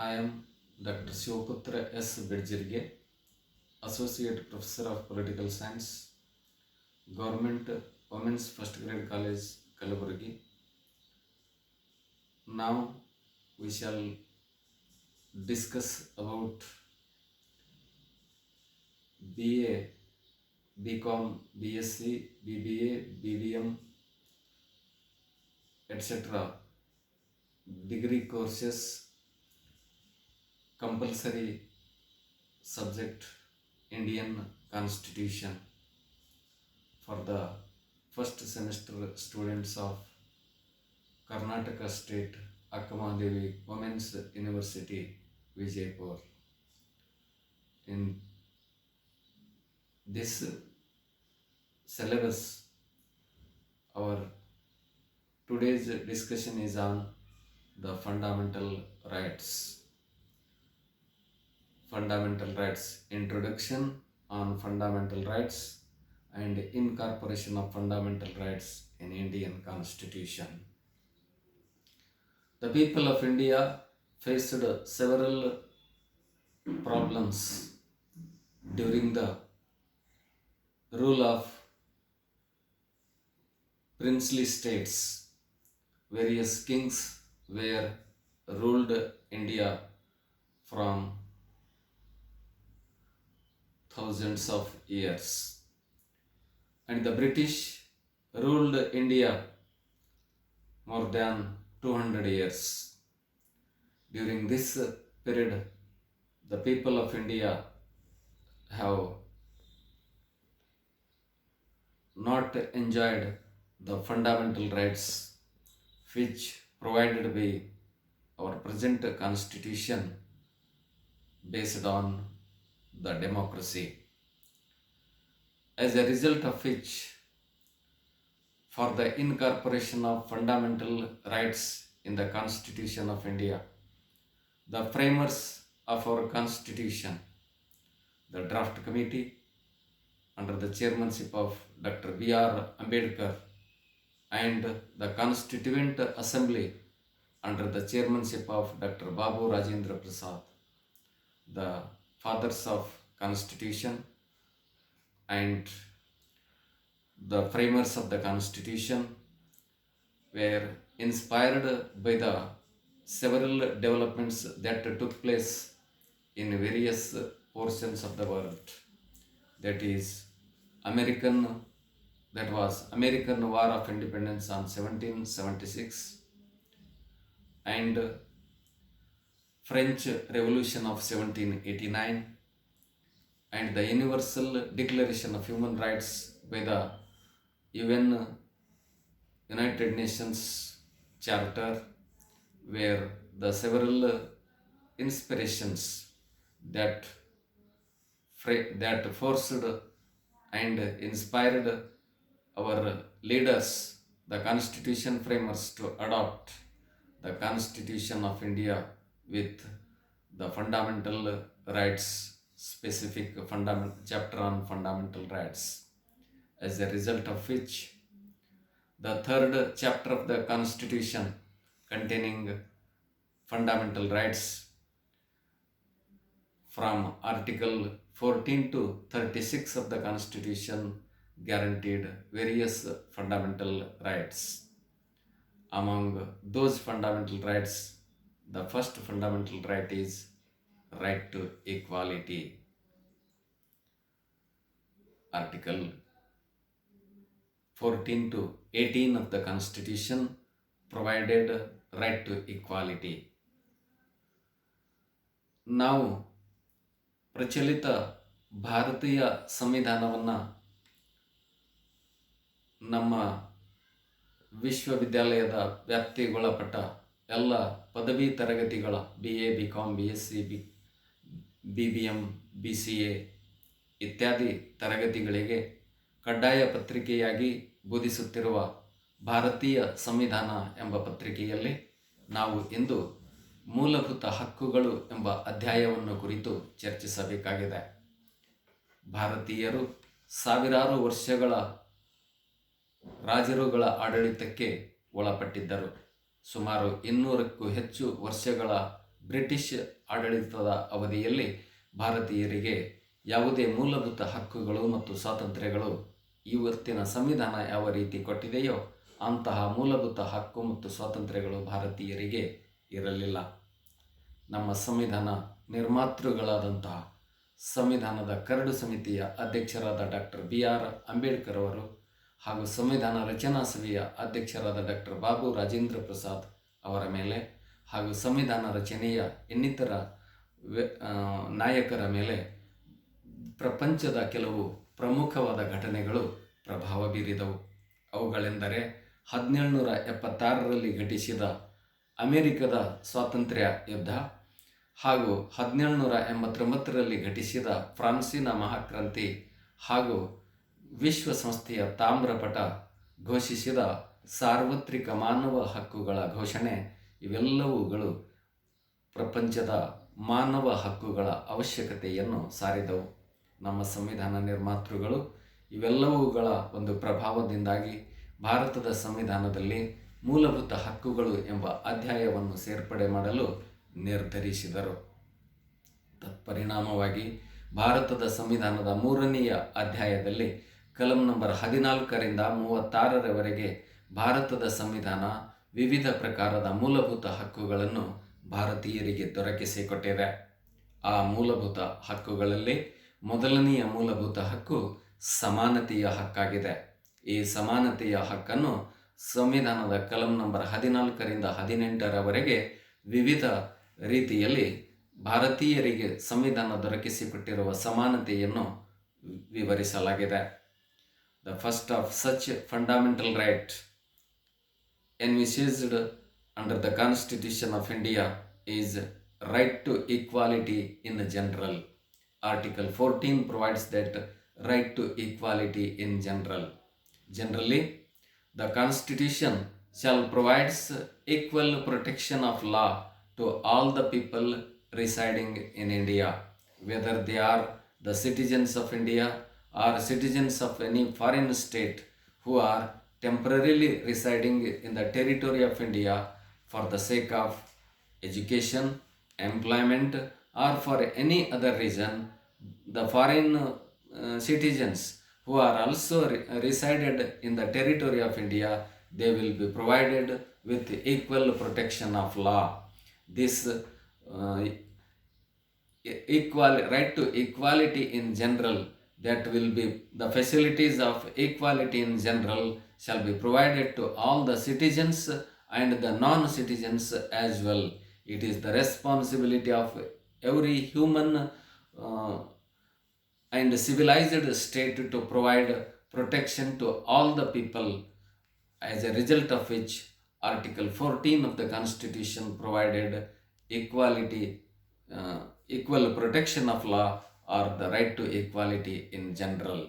I am Dr. Shivaputra S. Bedjirge, Associate Professor of Political Science, Government Women's First Grade College, Kalaburgi. Now we shall discuss about BA, BCom, BSc, BBA, BBM, etc. degree courses, compulsory subject Indian Constitution for the first semester students of Karnataka State Akkamadevi Women's University, Vijaypur. In this syllabus, our today's discussion is on the fundamental rights. Fundamental rights, introduction on fundamental rights and incorporation of fundamental rights in Indian Constitution. The people of India faced several problems during the rule of princely states. Various kings were ruled India from thousands of years, and the British ruled India more than 200 years. During this period, the people of India have not enjoyed the fundamental rights which provided by our present constitution based on the democracy. As a result of which, for the incorporation of fundamental rights in the Constitution of India, the framers of our Constitution, the draft committee under the chairmanship of Dr. B.R. Ambedkar, and the Constituent Assembly under the chairmanship of Dr. Babu Rajendra Prasad, the fathers of Constitution and the framers of the Constitution, were inspired by the several developments that took place in various portions of the world. That was American War of Independence on 1776 and French Revolution of 1789 and the Universal Declaration of Human Rights by the United Nations Charter, where the several inspirations that forced and inspired our leaders, the Constitution framers, to adopt the Constitution of India with the fundamental rights, specific chapter on fundamental rights. As a result of which, the third chapter of the Constitution containing fundamental rights from Article 14 to 36 of the Constitution guaranteed various fundamental rights. Among those fundamental rights, the first fundamental right is right to equality. Article 14 to 18 of the Constitution provided right to equality. ನಾವು ಪ್ರಚಲಿತ ಭಾರತೀಯ ಸಂವಿಧಾನವನ್ನು ನಮ್ಮ ವಿಶ್ವವಿದ್ಯಾಲಯದ ವ್ಯಾಪ್ತಿಗೊಳಪಟ್ಟ ಎಲ್ಲ ಪದವಿ ತರಗತಿಗಳ BA, BCom, BSc, BBM, BCA ಇತ್ಯಾದಿ ತರಗತಿಗಳಿಗೆ ಕಡ್ಡಾಯ ಪತ್ರಿಕೆಯಾಗಿ ಬೋಧಿಸುತ್ತಿರುವ ಭಾರತೀಯ ಸಂವಿಧಾನ ಎಂಬ ಪತ್ರಿಕೆಯಲ್ಲಿ ನಾವು ಇಂದು ಮೂಲಭೂತ ಹಕ್ಕುಗಳು ಎಂಬ ಅಧ್ಯಾಯವನ್ನು ಕುರಿತು ಚರ್ಚಿಸಬೇಕಾಗಿದೆ. ಭಾರತೀಯರು ಸಾವಿರಾರು ವರ್ಷಗಳ ರಾಜರುಗಳ ಆಡಳಿತಕ್ಕೆ ಒಳಪಟ್ಟಿದ್ದರು. ಸುಮಾರು 200ಕ್ಕೂ ಹೆಚ್ಚು ವರ್ಷಗಳ ಬ್ರಿಟಿಷ್ ಆಡಳಿತದ ಅವಧಿಯಲ್ಲಿ ಭಾರತೀಯರಿಗೆ ಯಾವುದೇ ಮೂಲಭೂತ ಹಕ್ಕುಗಳು ಮತ್ತು ಸ್ವಾತಂತ್ರ್ಯಗಳು ಇವತ್ತಿನ ಸಂವಿಧಾನ ಯಾವ ರೀತಿ ಕೊಟ್ಟಿದೆಯೋ ಅಂತಹ ಮೂಲಭೂತ ಹಕ್ಕು ಮತ್ತು ಸ್ವಾತಂತ್ರ್ಯಗಳು ಭಾರತೀಯರಿಗೆ ಇರಲಿಲ್ಲ. ನಮ್ಮ ಸಂವಿಧಾನ ನಿರ್ಮಾತೃಗಳಾದಂತಹ ಸಂವಿಧಾನದ ಕರಡು ಸಮಿತಿಯ ಅಧ್ಯಕ್ಷರಾದ ಡಾಕ್ಟರ್ BR ಅಂಬೇಡ್ಕರ್ ಅವರು ಹಾಗೂ ಸಂವಿಧಾನ ರಚನಾ ಸಭೆಯ ಅಧ್ಯಕ್ಷರಾದ ಡಾಕ್ಟರ್ ಬಾಬು ರಾಜೇಂದ್ರ ಪ್ರಸಾದ್ ಅವರ ಮೇಲೆ ಹಾಗೂ ಸಂವಿಧಾನ ರಚನೆಯ ಇನ್ನಿತರ ನಾಯಕರ ಮೇಲೆ ಪ್ರಪಂಚದ ಕೆಲವು ಪ್ರಮುಖವಾದ ಘಟನೆಗಳು ಪ್ರಭಾವ ಬೀರಿದವು. ಅವುಗಳೆಂದರೆ 1776ರಲ್ಲಿ ಘಟಿಸಿದ ಅಮೆರಿಕದ ಸ್ವಾತಂತ್ರ್ಯ ಯುದ್ಧ ಹಾಗೂ 1789ರಲ್ಲಿ ಘಟಿಸಿದ ಫ್ರಾನ್ಸಿನ ಮಹಾಕ್ರಾಂತಿ ಹಾಗೂ ವಿಶ್ವಸಂಸ್ಥೆಯ ತಾಮ್ರಪಟ ಘೋಷಿಸಿದ ಸಾರ್ವತ್ರಿಕ ಮಾನವ ಹಕ್ಕುಗಳ ಘೋಷಣೆ. ಇವೆಲ್ಲವುಗಳು ಪ್ರಪಂಚದ ಮಾನವ ಹಕ್ಕುಗಳ ಅವಶ್ಯಕತೆಯನ್ನು ಸಾರಿದವು. ನಮ್ಮ ಸಂವಿಧಾನ ನಿರ್ಮಾತೃಗಳು ಇವೆಲ್ಲವುಗಳ ಒಂದು ಪ್ರಭಾವದಿಂದಾಗಿ ಭಾರತದ ಸಂವಿಧಾನದಲ್ಲಿ ಮೂಲಭೂತ ಹಕ್ಕುಗಳು ಎಂಬ ಅಧ್ಯಾಯವನ್ನು ಸೇರ್ಪಡೆ ಮಾಡಲು ನಿರ್ಧರಿಸಿದರು. ತತ್ಪರಿಣಾಮವಾಗಿ ಭಾರತದ ಸಂವಿಧಾನದ 3ನೆಯ ಅಧ್ಯಾಯದಲ್ಲಿ ಕಲಂ ನಂಬರ್ 14ರಿಂದ 36ರವರೆಗೆ ಭಾರತದ ಸಂವಿಧಾನ ವಿವಿಧ ಪ್ರಕಾರದ ಮೂಲಭೂತ ಹಕ್ಕುಗಳನ್ನು ಭಾರತೀಯರಿಗೆ ದೊರಕಿಸಿಕೊಟ್ಟಿದೆ. ಆ ಮೂಲಭೂತ ಹಕ್ಕುಗಳಲ್ಲಿ ಮೊದಲನೆಯ ಮೂಲಭೂತ ಹಕ್ಕು ಸಮಾನತೆಯ ಹಕ್ಕಾಗಿದೆ. ಈ ಸಮಾನತೆಯ ಹಕ್ಕನ್ನು ಸಂವಿಧಾನದ ಕಲಂ ನಂಬರ್ 14ರಿಂದ 18ರವರೆಗೆ ವಿವಿಧ ರೀತಿಯಲ್ಲಿ ಭಾರತೀಯರಿಗೆ ಸಂವಿಧಾನ ದೊರಕಿಸಿಕೊಟ್ಟಿರುವ ಸಮಾನತೆಯನ್ನು ವಿವರಿಸಲಾಗಿದೆ. The first of such fundamental right envisaged under the Constitution of India is right to equality in general. Article 14 provides that right to equality in general. Generally, the Constitution shall provides equal protection of law to all the people residing in India, whether they are the citizens of India or citizens of any foreign state who are temporarily residing in the territory of India for the sake of education, employment, or for any other reason. The foreign citizens who are also resided in the territory of India, they will be provided with equal protection of law. This right to equality in general, that will be the facilities of equality in general shall be provided to all the citizens and the non-citizens as well. It is the responsibility of every human and civilized state to provide protection to all the people, as a result of which Article 14 of the Constitution provided equal protection of law or the right to equality in general.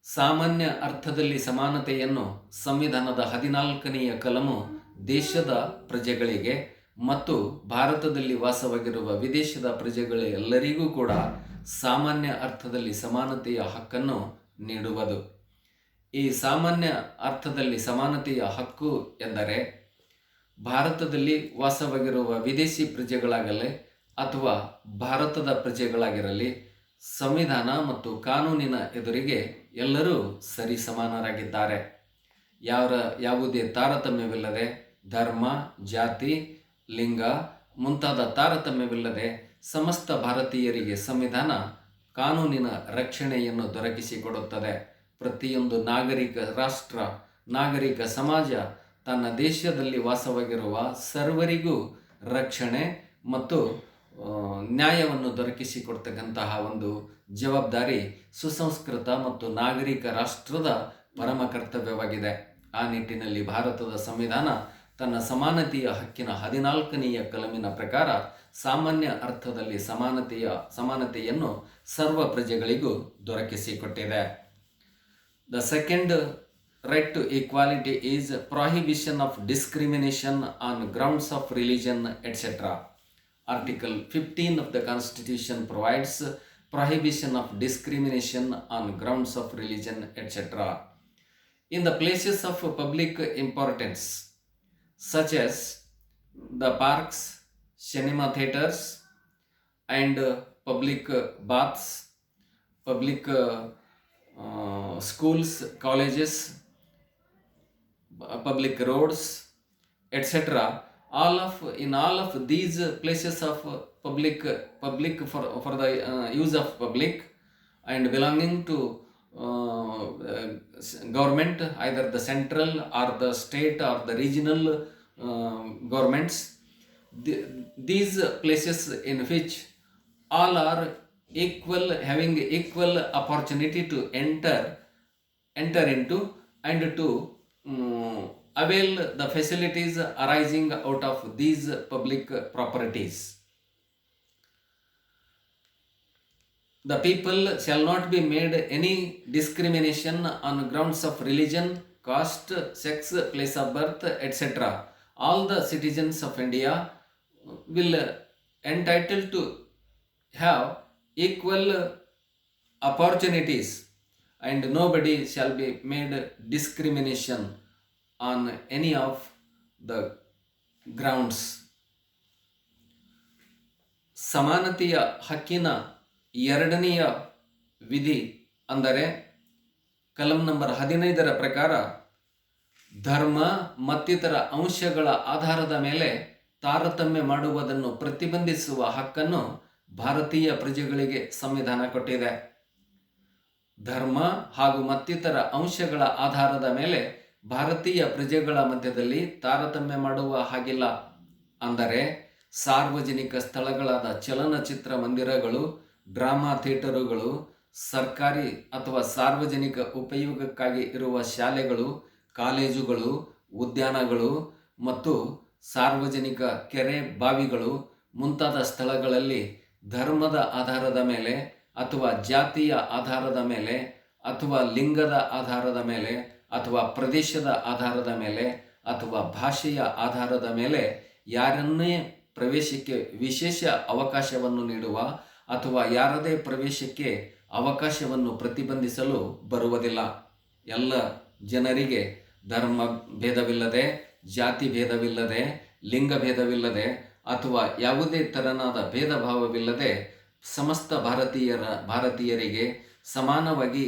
ಸಾಮಾನ್ಯ ಅರ್ಥದಲ್ಲಿ ಸಮಾನತೆಯನ್ನು ಸಂವಿಧಾನದ 14ನೆಯ ಕಲಮು ದೇಶದ ಪ್ರಜೆಗಳಿಗೆ ಮತ್ತು ಭಾರತದಲ್ಲಿ ವಾಸವಾಗಿರುವ ವಿದೇಶದ ಪ್ರಜೆಗಳೆಲ್ಲರಿಗೂ ಕೂಡ ಸಾಮಾನ್ಯ ಅರ್ಥದಲ್ಲಿ ಸಮಾನತೆಯ ಹಕ್ಕನ್ನು ನೀಡುವುದು. ಈ ಸಾಮಾನ್ಯ ಅರ್ಥದಲ್ಲಿ ಸಮಾನತೆಯ ಹಕ್ಕು ಎಂದರೆ ಭಾರತದಲ್ಲಿ ವಾಸವಾಗಿರುವ ವಿದೇಶಿ ಪ್ರಜೆಗಳಾಗಲಿ ಅಥವಾ ಭಾರತದ ಪ್ರಜೆಗಳಾಗಿರಲಿ ಸಂವಿಧಾನ ಮತ್ತು ಕಾನೂನಿನ ಎದುರಿಗೆ ಎಲ್ಲರೂ ಸರಿಸಮಾನರಾಗಿದ್ದಾರೆ. ಯಾವುದೇ ತಾರತಮ್ಯವಿಲ್ಲದೆ ಧರ್ಮ, ಜಾತಿ, ಲಿಂಗ ಮುಂತಾದ ತಾರತಮ್ಯವಿಲ್ಲದೆ ಸಮಸ್ತ ಭಾರತೀಯರಿಗೆ ಸಂವಿಧಾನ ಕಾನೂನಿನ ರಕ್ಷಣೆಯನ್ನು ದೊರಕಿಸಿಕೊಡುತ್ತದೆ. ಪ್ರತಿಯೊಂದು ನಾಗರಿಕ ರಾಷ್ಟ್ರ, ನಾಗರಿಕ ಸಮಾಜ ತನ್ನ ದೇಶದಲ್ಲಿ ವಾಸವಾಗಿರುವ ಸರ್ವರಿಗೂ ರಕ್ಷಣೆ ಮತ್ತು ನ್ಯಾಯವನ್ನು ದೊರಕಿಸಿಕೊಡ್ತಕ್ಕಂತಹ ಒಂದು ಜವಾಬ್ದಾರಿ ಸುಸಂಸ್ಕೃತ ಮತ್ತು ನಾಗರಿಕ ರಾಷ್ಟ್ರದ ಪರಮ ಕರ್ತವ್ಯವಾಗಿದೆ. ಆ ನಿಟ್ಟಿನಲ್ಲಿ ಭಾರತದ ಸಂವಿಧಾನ ತನ್ನ ಸಮಾನತೆಯ ಹಕ್ಕಿನ 14ನೆಯ ಕಲಮಿನ ಪ್ರಕಾರ ಸಾಮಾನ್ಯ ಅರ್ಥದಲ್ಲಿ ಸಮಾನತೆಯನ್ನು ಸರ್ವ ಪ್ರಜೆಗಳಿಗೂ ದೊರಕಿಸಿಕೊಟ್ಟಿದೆ. The second right to equality is prohibition of discrimination on grounds of religion, etc. Article 15 of the Constitution provides prohibition of discrimination on grounds of religion, etc. In the places of public importance, such as the parks, cinema theaters, and public baths, public schools, colleges, public roads, etc. In all of these places of public for the use of public and belonging to government, either the central or the state or the regional governments, these places in which all are equal, having equal opportunity to enter into and to avail the facilities arising out of these public properties. The people shall not be made any discrimination on grounds of religion, caste, sex, place of birth, etc. All the citizens of India will entitled to have equal opportunities, and nobody shall be made discrimination on any of the grounds. ಸಮಾನತೆಯ ಹಕ್ಕಿನ ಎರಡನೆಯ ವಿಧಿ ಅಂದರೆ ಕಲಂ number 15ರ ಪ್ರಕಾರ ಧರ್ಮ ಮತ್ತಿತರ ಅಂಶಗಳ ಆಧಾರದ ಮೇಲೆ ತಾರತಮ್ಯ ಮಾಡುವುದನ್ನು ಪ್ರತಿಬಂಧಿಸುವ ಹಕ್ಕನ್ನು ಭಾರತೀಯ ಪ್ರಜೆಗಳಿಗೆ ಸಂವಿಧಾನ ಕೊಟ್ಟಿದೆ. ಧರ್ಮ ಹಾಗೂ ಮತ್ತಿತರ ಅಂಶಗಳ ಆಧಾರದ ಮೇಲೆ ಭಾರತೀಯ ಪ್ರಜೆಗಳ ಮಧ್ಯದಲ್ಲಿ ತಾರತಮ್ಯ ಮಾಡುವ ಹಾಗಿಲ್ಲ. ಅಂದರೆ ಸಾರ್ವಜನಿಕ ಸ್ಥಳಗಳಾದ ಚಲನಚಿತ್ರ ಮಂದಿರಗಳು, ಡ್ರಾಮಾ ಥಿಯೇಟರುಗಳು, ಸರ್ಕಾರಿ ಅಥವಾ ಸಾರ್ವಜನಿಕ ಉಪಯೋಗಕ್ಕಾಗಿ ಇರುವ ಶಾಲೆಗಳು, ಕಾಲೇಜುಗಳು, ಉದ್ಯಾನಗಳು ಮತ್ತು ಸಾರ್ವಜನಿಕ ಕೆರೆ, ಬಾವಿಗಳು ಮುಂತಾದ ಸ್ಥಳಗಳಲ್ಲಿ ಧರ್ಮದ ಆಧಾರದ ಮೇಲೆ ಅಥವಾ ಜಾತಿಯ ಆಧಾರದ ಮೇಲೆ ಅಥವಾ ಲಿಂಗದ ಆಧಾರದ ಮೇಲೆ ಅಥವಾ ಪ್ರದೇಶದ ಆಧಾರದ ಮೇಲೆ ಅಥವಾ ಭಾಷೆಯ ಆಧಾರದ ಮೇಲೆ ಯಾರನ್ನೇ ಪ್ರವೇಶಕ್ಕೆ ವಿಶೇಷ ಅವಕಾಶವನ್ನು ನೀಡುವ ಅಥವಾ ಯಾರದೇ ಪ್ರವೇಶಕ್ಕೆ ಅವಕಾಶವನ್ನು ಪ್ರತಿಬಂಧಿಸಲು ಬರುವುದಿಲ್ಲ. ಎಲ್ಲ ಜನರಿಗೆ ಧರ್ಮ ಭೇದವಿಲ್ಲದೆ, ಜಾತಿ ಭೇದವಿಲ್ಲದೆ, ಲಿಂಗ ಭೇದವಿಲ್ಲದೆ ಅಥವಾ ಯಾವುದೇ ತೆರನಾದ ಭೇದ ಭಾವವಿಲ್ಲದೆ ಸಮಸ್ತ ಭಾರತೀಯರಿಗೆ ಸಮಾನವಾಗಿ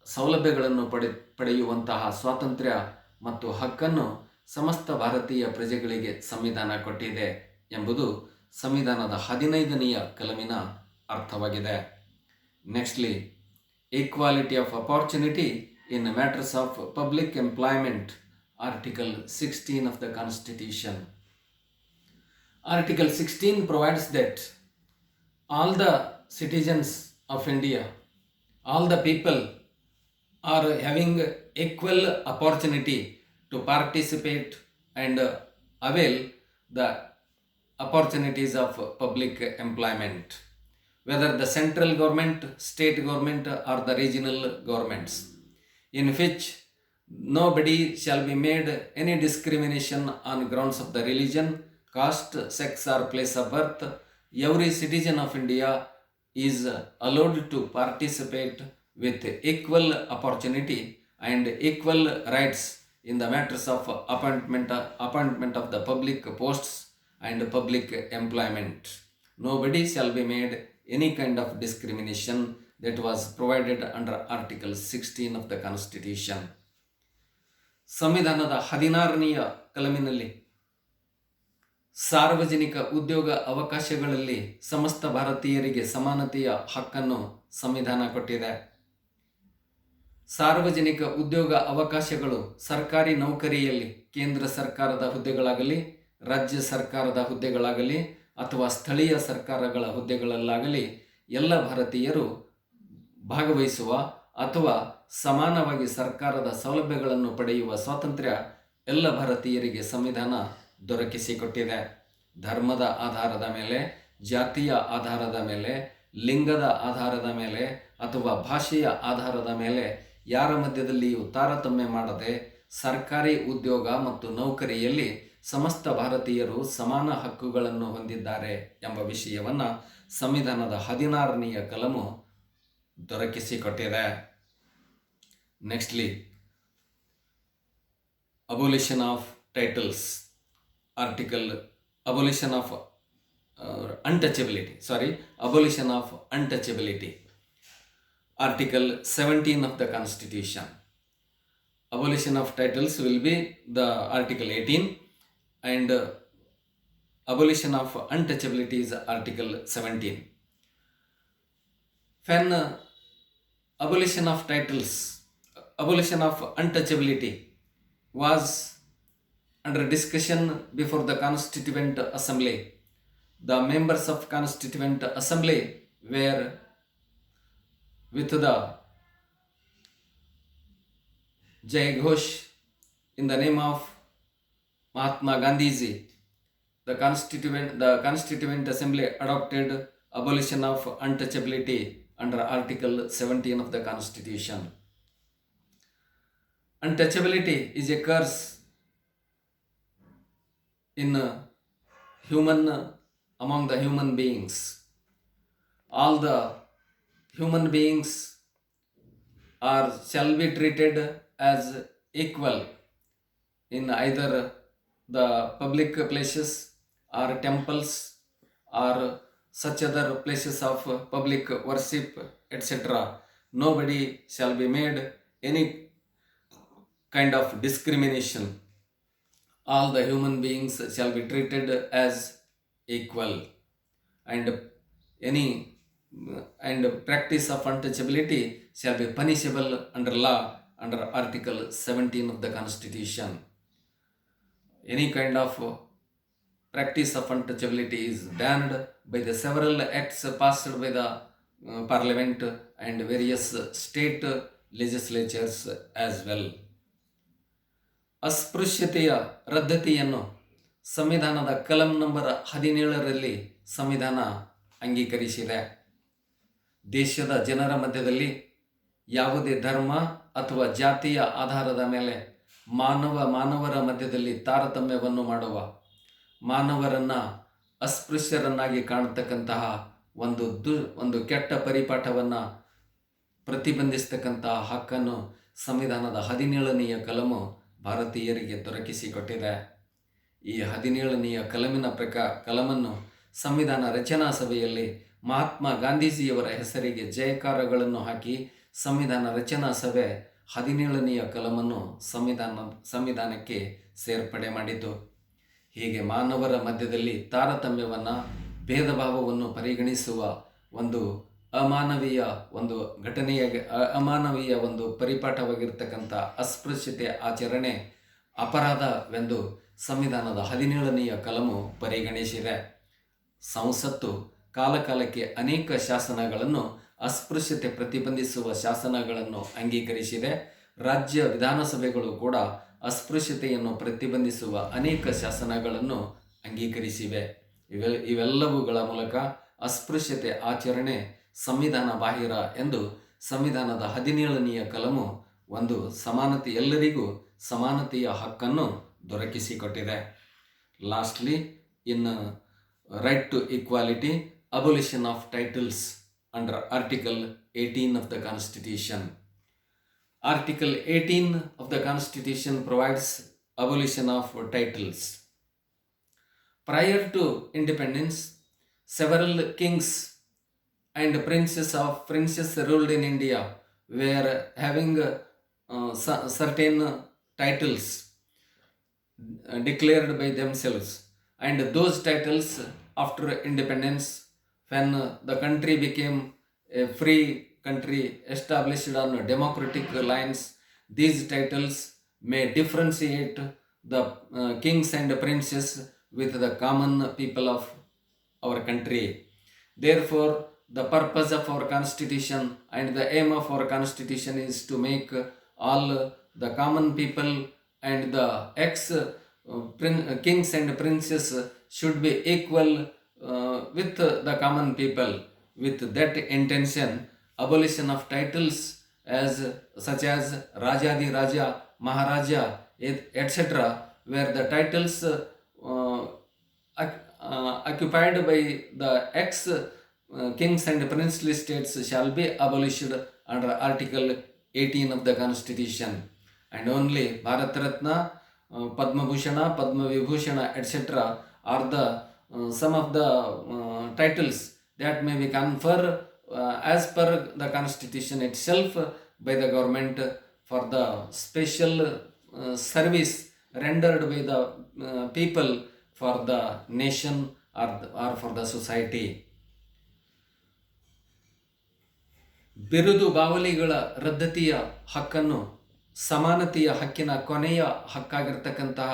ಸೌಲಭ್ಯಗಳನ್ನು ಪಡೆಯುವಂತಹ ಸ್ವಾತಂತ್ರ್ಯ ಮತ್ತು ಹಕ್ಕನ್ನು ಸಮಸ್ತ ಭಾರತೀಯ ಪ್ರಜೆಗಳಿಗೆ ಸಂವಿಧಾನ ಕೊಟ್ಟಿದೆ ಎಂಬುದು ಸಂವಿಧಾನದ 15ನೆಯ ಕಲಮಿನ ಅರ್ಥವಾಗಿದೆ. Nextly, equality of opportunity in matters of public employment, article 16 of the Constitution. Article 16 provides that all the citizens of India, all the people are having equal opportunity to participate and avail the opportunities of public employment, whether the central government, state government or the regional governments, in which nobody shall be made any discrimination on grounds of the religion, caste, sex or place of birth. Every citizen of India is allowed to participate with equal opportunity and equal rights in the matters of appointment of the public posts and public employment. Nobody shall be made any kind of discrimination that was provided under Article 16 of the Constitution. ಸಂವಿಧಾನದ 16ನೆಯ ಕಲಮಿನಲ್ಲಿ ಸಾರ್ವಜನಿಕ ಉದ್ಯೋಗ ಅವಕಾಶಗಳಲ್ಲಿ ಸಮಸ್ತ ಭಾರತೀಯರಿಗೆ ಸಮಾನತೆಯ ಹಕ್ಕನ್ನು ಸಂವಿಧಾನ ಕೊಟ್ಟಿದೆ. ಸಾರ್ವಜನಿಕ ಉದ್ಯೋಗ ಅವಕಾಶಗಳು ಸರ್ಕಾರಿ ನೌಕರಿಯಲ್ಲಿ ಕೇಂದ್ರ ಸರ್ಕಾರದ ಹುದ್ದೆಗಳಾಗಲಿ, ರಾಜ್ಯ ಸರ್ಕಾರದ ಹುದ್ದೆಗಳಾಗಲಿ ಅಥವಾ ಸ್ಥಳೀಯ ಸರ್ಕಾರಗಳ ಹುದ್ದೆಗಳಲ್ಲಾಗಲಿ ಎಲ್ಲ ಭಾರತೀಯರು ಭಾಗವಹಿಸುವ ಅಥವಾ ಸಮಾನವಾಗಿ ಸರ್ಕಾರದ ಸೌಲಭ್ಯಗಳನ್ನು ಪಡೆಯುವ ಸ್ವಾತಂತ್ರ್ಯ ಎಲ್ಲ ಭಾರತೀಯರಿಗೆ ಸಂವಿಧಾನ ದೊರಕಿಸಿಕೊಟ್ಟಿದೆ. ಧರ್ಮದ ಆಧಾರದ ಮೇಲೆ, ಜಾತಿಯ ಆಧಾರದ ಮೇಲೆ, ಲಿಂಗದ ಆಧಾರದ ಮೇಲೆ ಅಥವಾ ಭಾಷೆಯ ಆಧಾರದ ಮೇಲೆ ಯಾರ ಮಧ್ಯದಲ್ಲಿಯೂ ತಾರತಮ್ಯ ಮಾಡದೆ ಸರ್ಕಾರಿ ಉದ್ಯೋಗ ಮತ್ತು ನೌಕರಿಯಲ್ಲಿ ಸಮಸ್ತ ಭಾರತೀಯರು ಸಮಾನ ಹಕ್ಕುಗಳನ್ನು ಹೊಂದಿದ್ದಾರೆ ಎಂಬ ವಿಷಯವನ್ನು ಸಂವಿಧಾನದ 16ನೆಯ ಕಲಮು ದೊರಕಿಸಿಕೊಟ್ಟಿದೆ. Nextly, abolition of titles, article abolition of abolition of untouchability. Article 17 of the Constitution. Abolition of titles will be the Article 18, and abolition of untouchability is Article 17. When abolition of titles, abolition of untouchability was under discussion before the Constituent Assembly, the members of Constituent Assembly were with the Jai Ghosh in the name of Mahatma Gandhiji. The Constituent Assembly adopted abolition of untouchability under Article 17 of the Constitution. Untouchability is a curse in among the human beings. All the human beings shall be treated as equal in either the public places or temples or such other places of public worship, etc. Nobody shall be made any kind of discrimination. All the human beings shall be treated as equal, and practice of untouchability shall be punishable under law under Article 17 of the Constitution. Any kind of practice of untouchability is banned by the several acts passed by the Parliament and various state legislatures as well. ಅಸ್ಪೃಶ್ಯತೆಯ ರದ್ದತಿಯನ್ನು ಸಂವಿಧಾನದ ಕಲಂ number 17ರಲ್ಲಿ ಸಂವಿಧಾನ ಅಂಗೀಕರಿಸಿದೆ. ದೇಶದ ಜನರ ಮಧ್ಯದಲ್ಲಿ ಯಾವುದೇ ಧರ್ಮ ಅಥವಾ ಜಾತಿಯ ಆಧಾರದ ಮೇಲೆ ಮಾನವರ ಮಧ್ಯದಲ್ಲಿ ತಾರತಮ್ಯವನ್ನು ಮಾಡುವ, ಮಾನವರನ್ನು ಅಸ್ಪೃಶ್ಯರನ್ನಾಗಿ ಕಾಣತಕ್ಕಂತಹ ಒಂದು ಕೆಟ್ಟ ಪರಿಪಾಠವನ್ನು ಪ್ರತಿಬಂಧಿಸ್ತಕ್ಕಂತಹ ಹಕ್ಕನ್ನು ಸಂವಿಧಾನದ 17ನೆಯ ಕಲಮು ಭಾರತೀಯರಿಗೆ ದೊರಕಿಸಿಕೊಟ್ಟಿದೆ. ಈ 17ನೆಯ ಕಲಮನ್ನು ಸಂವಿಧಾನ ರಚನಾ ಸಭೆಯಲ್ಲಿ ಮಹಾತ್ಮ ಗಾಂಧೀಜಿಯವರ ಹೆಸರಿಗೆ ಜಯಕಾರಗಳನ್ನು ಹಾಕಿ ಸಂವಿಧಾನ ರಚನಾ ಸಭೆ 17ನೆಯ ಕಲಮನ್ನು ಸಂವಿಧಾನಕ್ಕೆ ಸೇರ್ಪಡೆ ಮಾಡಿತು. ಹೀಗೆ ಮಾನವರ ಮಧ್ಯದಲ್ಲಿ ತಾರತಮ್ಯವನ್ನು, ಭೇದ ಭಾವವನ್ನು ಪರಿಗಣಿಸುವ ಒಂದು ಅಮಾನವೀಯ ಒಂದು ಪರಿಪಾಠವಾಗಿರ್ತಕ್ಕಂಥ ಅಸ್ಪೃಶ್ಯತೆ ಆಚರಣೆ ಅಪರಾಧವೆಂದು ಸಂವಿಧಾನದ 17ನೆಯ ಕಲಮು ಪರಿಗಣಿಸಿದೆ. ಸಂಸತ್ತು ಕಾಲಕಾಲಕ್ಕೆ ಅನೇಕ ಶಾಸನಗಳನ್ನು, ಅಸ್ಪೃಶ್ಯತೆ ಪ್ರತಿಬಂಧಿಸುವ ಶಾಸನಗಳನ್ನು ಅಂಗೀಕರಿಸಿದೆ. ರಾಜ್ಯ ವಿಧಾನಸಭೆಗಳು ಕೂಡ ಅಸ್ಪೃಶ್ಯತೆಯನ್ನು ಪ್ರತಿಬಂಧಿಸುವ ಅನೇಕ ಶಾಸನಗಳನ್ನು ಅಂಗೀಕರಿಸಿವೆ. ಇವೆಲ್ಲವುಗಳ ಮೂಲಕ ಅಸ್ಪೃಶ್ಯತೆ ಆಚರಣೆ ಸಂವಿಧಾನ ಬಾಹಿರ ಎಂದು ಸಂವಿಧಾನದ 17ನೆಯ ಕಲಮು ಎಲ್ಲರಿಗೂ ಸಮಾನತೆಯ ಹಕ್ಕನ್ನು ದೊರಕಿಸಿಕೊಟ್ಟಿದೆ. Lastly, in right to equality, abolition of titles under Article 18 of the Constitution. Article 18 of the Constitution provides abolition of titles. Prior to independence, several kings and princes ruled in India were having certain titles declared by themselves, and those titles after independence, when the country became a free country established on democratic lines, these titles may differentiate the kings and princes with the common people of our country. Therefore, the purpose of our constitution and the aim of our constitution is to make all the common people and the kings and princes should be equal with the common people. With that intention, abolition of titles such as Rajadi Raja, Maharaja, etc., where the titles occupied by the kings and princely states shall be abolished under Article 18 of the Constitution, and only Bharat Ratna, Padma Bhushana, Padma Vibhushana, etc., or the some of the titles that may be conferred as per the constitution itself by the government for the special service rendered by the people for the nation or for the society. ಬಿರುದು ಬಾವಲಿಗಳ ರದ್ದತಿಯ ಹಕ್ಕನ್ನು ಸಮಾನತೆಯ ಹಕ್ಕಿನ ಕೊನೆಯ ಹಕ್ಕಾಗಿರ್ತಕ್ಕಂತಹ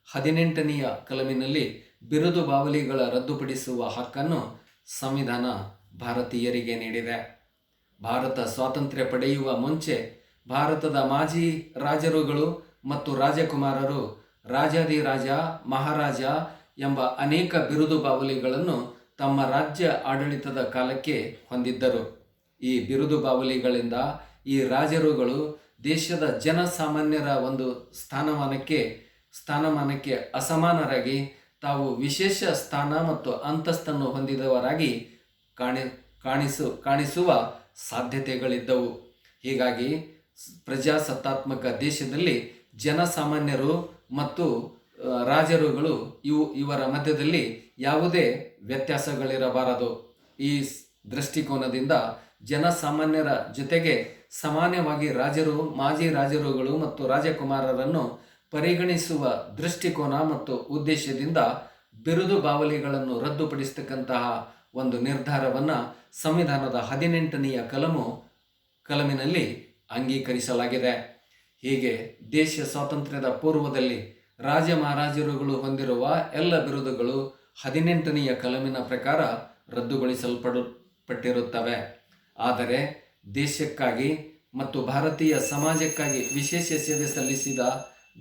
18ನೆಯ ಕಲಮಿನಲ್ಲಿ ಬಿರುದು ಬಾವಲಿಗಳ ರದ್ದುಪಡಿಸುವ ಹಕ್ಕನ್ನು ಸಂವಿಧಾನ ಭಾರತೀಯರಿಗೆ ನೀಡಿದೆ. ಭಾರತ ಸ್ವಾತಂತ್ರ್ಯ ಪಡೆಯುವ ಮುಂಚೆ ಭಾರತದ ಮಾಜಿ ರಾಜರುಗಳು ಮತ್ತು ರಾಜಕುಮಾರರು ರಾಜಾಧಿರಾಜ, ಮಹಾರಾಜ ಎಂಬ ಅನೇಕ ಬಿರುದು ಬಾವಲಿಗಳನ್ನು ತಮ್ಮ ರಾಜ್ಯ ಆಡಳಿತದ ಕಾಲಕ್ಕೆ ಹೊಂದಿದ್ದರು. ಈ ಬಿರುದು ಬಾವಲಿಗಳಿಂದ ಈ ರಾಜರುಗಳು ದೇಶದ ಜನಸಾಮಾನ್ಯರ ಒಂದು ಸ್ಥಾನಮಾನಕ್ಕೆ ಅಸಮಾನರಾಗಿ ತಾವು ವಿಶೇಷ ಸ್ಥಾನ ಮತ್ತು ಅಂತಸ್ತನ್ನು ಹೊಂದಿದವರಾಗಿ ಕಾಣಿಸುವ ಸಾಧ್ಯತೆಗಳಿದ್ದವು. ಹೀಗಾಗಿ ಪ್ರಜಾಸತ್ತಾತ್ಮಕ ದೇಶದಲ್ಲಿ ಜನಸಾಮಾನ್ಯರು ಮತ್ತು ರಾಜರುಗಳು ಇವರ ಮಧ್ಯದಲ್ಲಿ ಯಾವುದೇ ವ್ಯತ್ಯಾಸಗಳಿರಬಾರದು. ಈ ದೃಷ್ಟಿಕೋನದಿಂದ ಜನಸಾಮಾನ್ಯರ ಜೊತೆಗೆ ಸಮಾನವಾಗಿ ರಾಜರು, ಮಾಜಿ ರಾಜರುಗಳು ಮತ್ತು ರಾಜಕುಮಾರರನ್ನು ಪರಿಗಣಿಸುವ ದೃಷ್ಟಿಕೋನ ಮತ್ತು ಉದ್ದೇಶದಿಂದ ಬಿರುದು ಬಾವಲಿಗಳನ್ನು ರದ್ದುಪಡಿಸತಕ್ಕಂತಹ ಒಂದು ನಿರ್ಧಾರವನ್ನು ಸಂವಿಧಾನದ 18ನೆಯ ಕಲಮಿನಲ್ಲಿ ಅಂಗೀಕರಿಸಲಾಗಿದೆ. ಹೀಗೆ ದೇಶ ಸ್ವಾತಂತ್ರ್ಯದ ಪೂರ್ವದಲ್ಲಿ ರಾಜ ಮಹಾರಾಜರುಗಳು ಹೊಂದಿರುವ ಎಲ್ಲ ಬಿರುದುಗಳು 18ನೆಯ ಕಲಮಿನ ಪ್ರಕಾರ ರದ್ದುಗೊಳಿಸಲ್ಪಟ್ಟಿರುತ್ತವೆ. ಆದರೆ ದೇಶಕ್ಕಾಗಿ ಮತ್ತು ಭಾರತೀಯ ಸಮಾಜಕ್ಕಾಗಿ ವಿಶೇಷ ಸೇವೆ ಸಲ್ಲಿಸಿದ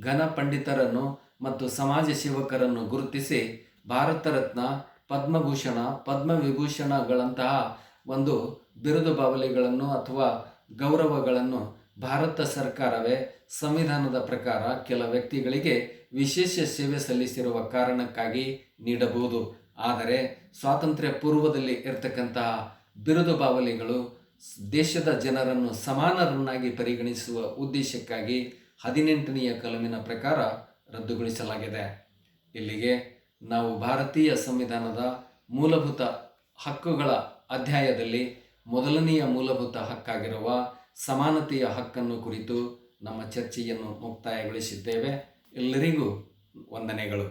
ಘನ ಪಂಡಿತರನ್ನು ಮತ್ತು ಸಮಾಜ ಸೇವಕರನ್ನು ಗುರುತಿಸಿ ಭಾರತ ರತ್ನ, ಪದ್ಮಭೂಷಣ, ಪದ್ಮವಿಭೂಷಣಗಳಂತಹ ಒಂದು ಬಿರುದು ಬಾವಲಿಗಳನ್ನು ಅಥವಾ ಗೌರವಗಳನ್ನು ಭಾರತ ಸರ್ಕಾರವೇ ಸಂವಿಧಾನದ ಪ್ರಕಾರ ಕೆಲ ವ್ಯಕ್ತಿಗಳಿಗೆ ವಿಶೇಷ ಸೇವೆ ಸಲ್ಲಿಸಿರುವ ಕಾರಣಕ್ಕಾಗಿ ನೀಡಬಹುದು. ಆದರೆ ಸ್ವಾತಂತ್ರ್ಯ ಪೂರ್ವದಲ್ಲಿ ಇರತಕ್ಕಂತಹ ಬಿರುದು ಬಾವಲಿಗಳು ದೇಶದ ಜನರನ್ನು ಸಮಾನರನ್ನಾಗಿ ಪರಿಗಣಿಸುವ ಉದ್ದೇಶಕ್ಕಾಗಿ 18ನೆಯ ಕಲಮಿನ ಪ್ರಕಾರ ರದ್ದುಗೊಳಿಸಲಾಗಿದೆ. ಇಲ್ಲಿಗೆ ನಾವು ಭಾರತೀಯ ಸಂವಿಧಾನದ ಮೂಲಭೂತ ಹಕ್ಕುಗಳ ಅಧ್ಯಾಯದಲ್ಲಿ ಮೊದಲನೆಯ ಮೂಲಭೂತ ಹಕ್ಕಾಗಿರುವ ಸಮಾನತೆಯ ಹಕ್ಕನ್ನು ಕುರಿತು ನಮ್ಮ ಚರ್ಚೆಯನ್ನು ಮುಕ್ತಾಯಗೊಳಿಸಿದ್ದೇವೆ. ಎಲ್ಲರಿಗೂ ವಂದನೆಗಳು.